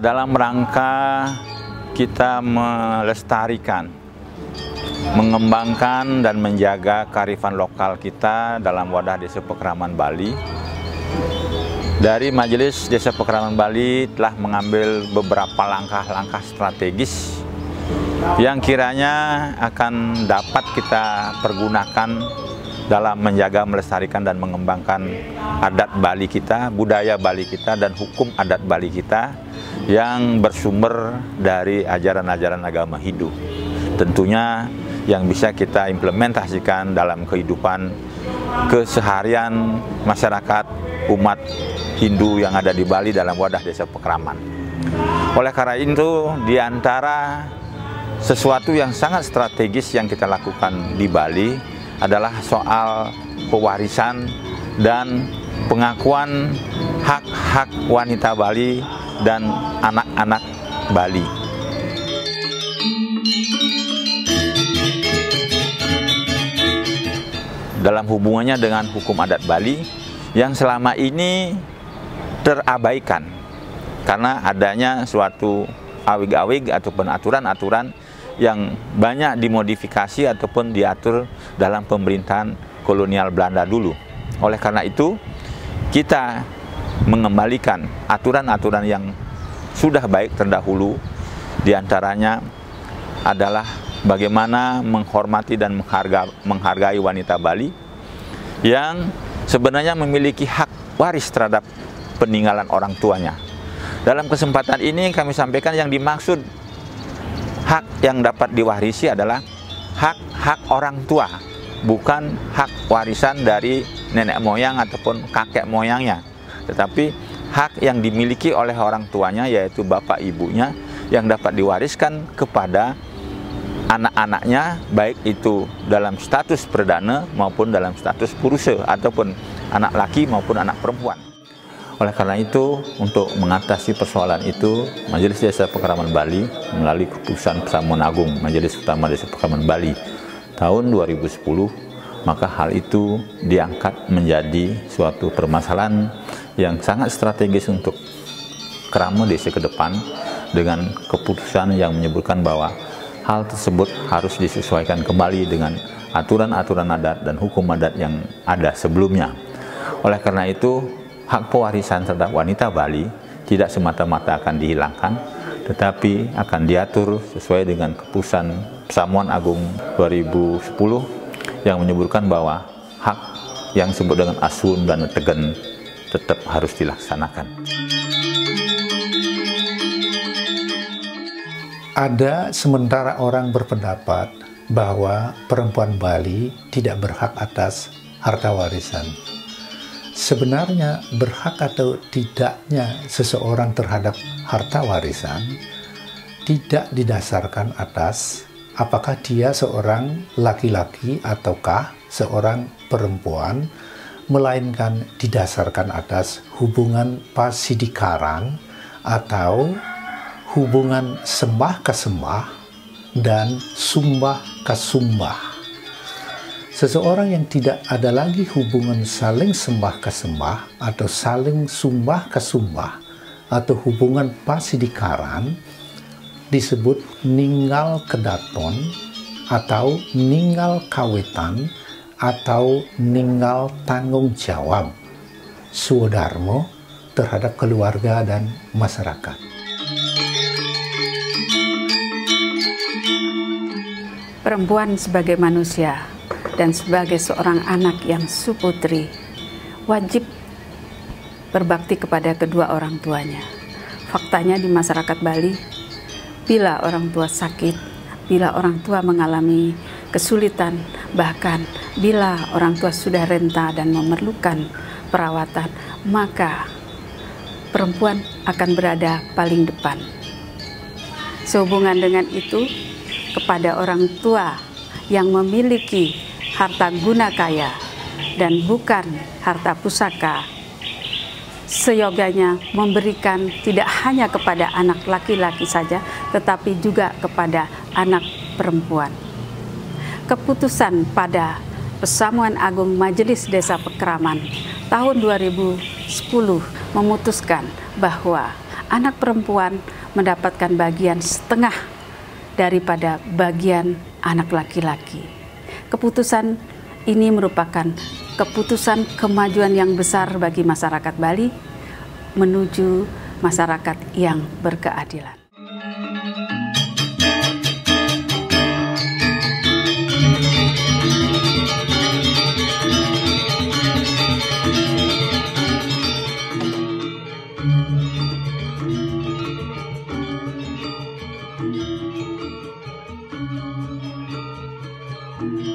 Dalam rangka kita melestarikan, mengembangkan dan menjaga kearifan lokal kita dalam wadah Desa Pekraman Bali, dari Majelis Desa Pekraman Bali telah mengambil beberapa langkah-langkah strategis yang kiranya akan dapat kita pergunakan dalam menjaga, melestarikan dan mengembangkan adat Bali kita, budaya Bali kita, dan hukum adat Bali kita yang bersumber dari ajaran-ajaran agama Hindu. Tentunya yang bisa kita implementasikan dalam kehidupan keseharian masyarakat umat Hindu yang ada di Bali dalam wadah Desa Pekraman. Oleh karena itu, di antara sesuatu yang sangat strategis yang kita lakukan di Bali adalah soal pewarisan dan pengakuan hak-hak wanita Bali dan anak-anak Bali. Dalam hubungannya dengan hukum adat Bali yang selama ini terabaikan karena adanya suatu awig-awig ataupun aturan-aturan yang banyak dimodifikasi ataupun diatur dalam pemerintahan kolonial Belanda dulu. Oleh karena itu, kita mengembalikan aturan-aturan yang sudah baik terdahulu, diantaranya adalah bagaimana menghormati dan menghargai wanita Bali yang sebenarnya memiliki hak waris terhadap peninggalan orang tuanya. Dalam kesempatan ini kami sampaikan yang dimaksud hak yang dapat diwarisi adalah hak-hak orang tua, bukan hak warisan dari nenek moyang ataupun kakek moyangnya, tetapi hak yang dimiliki oleh orang tuanya, yaitu bapak ibunya, yang dapat diwariskan kepada anak-anaknya, baik itu dalam status perdana maupun dalam status purusa, ataupun anak laki maupun anak perempuan. Oleh karena itu, untuk mengatasi persoalan itu, Majelis Desa Pekraman Bali melalui keputusan Pesamuan Agung Majelis Utama Desa Pekraman Bali tahun 2010, maka hal itu diangkat menjadi suatu permasalahan yang sangat strategis untuk kerama desa ke depan, dengan keputusan yang menyebutkan bahwa hal tersebut harus disesuaikan kembali dengan aturan-aturan adat dan hukum adat yang ada sebelumnya. Oleh karena itu, hak pewarisan terhadap wanita Bali tidak semata-mata akan dihilangkan, tetapi akan diatur sesuai dengan keputusan Pesamuan Agung 2010 yang menyebutkan bahwa hak yang disebut dengan asun dan tegen tetap harus dilaksanakan. Ada sementara orang berpendapat bahwa perempuan Bali tidak berhak atas harta warisan. Sebenarnya berhak atau tidaknya seseorang terhadap harta warisan tidak didasarkan atas apakah dia seorang laki-laki ataukah seorang perempuan, melainkan didasarkan atas hubungan pasidikaran atau hubungan sembah ke sembah dan sumbah ke sumbah. Seseorang yang tidak ada lagi hubungan saling sembah ke sembah atau saling sumbah ke sumbah atau hubungan pasidikaran disebut ninggal kedaton atau ninggal kawetan atau ninggal tanggung jawab swadharma terhadap keluarga dan masyarakat. Perempuan sebagai manusia dan sebagai seorang anak yang suputri wajib berbakti kepada kedua orang tuanya. Faktanya di masyarakat Bali, bila orang tua sakit, bila orang tua mengalami kesulitan, bahkan bila orang tua sudah renta dan memerlukan perawatan, maka perempuan akan berada paling depan. Sehubungan dengan itu, kepada orang tua yang memiliki harta guna kaya dan bukan harta pusaka, seyogyanya memberikan tidak hanya kepada anak laki-laki saja, tetapi juga kepada anak perempuan. Keputusan pada Pesamuan Agung Majelis Desa Pekraman tahun 2010 memutuskan bahwa anak perempuan mendapatkan bagian setengah daripada bagian anak laki-laki. Keputusan ini merupakan keputusan kemajuan yang besar bagi masyarakat Bali menuju masyarakat yang berkeadilan. Thank you.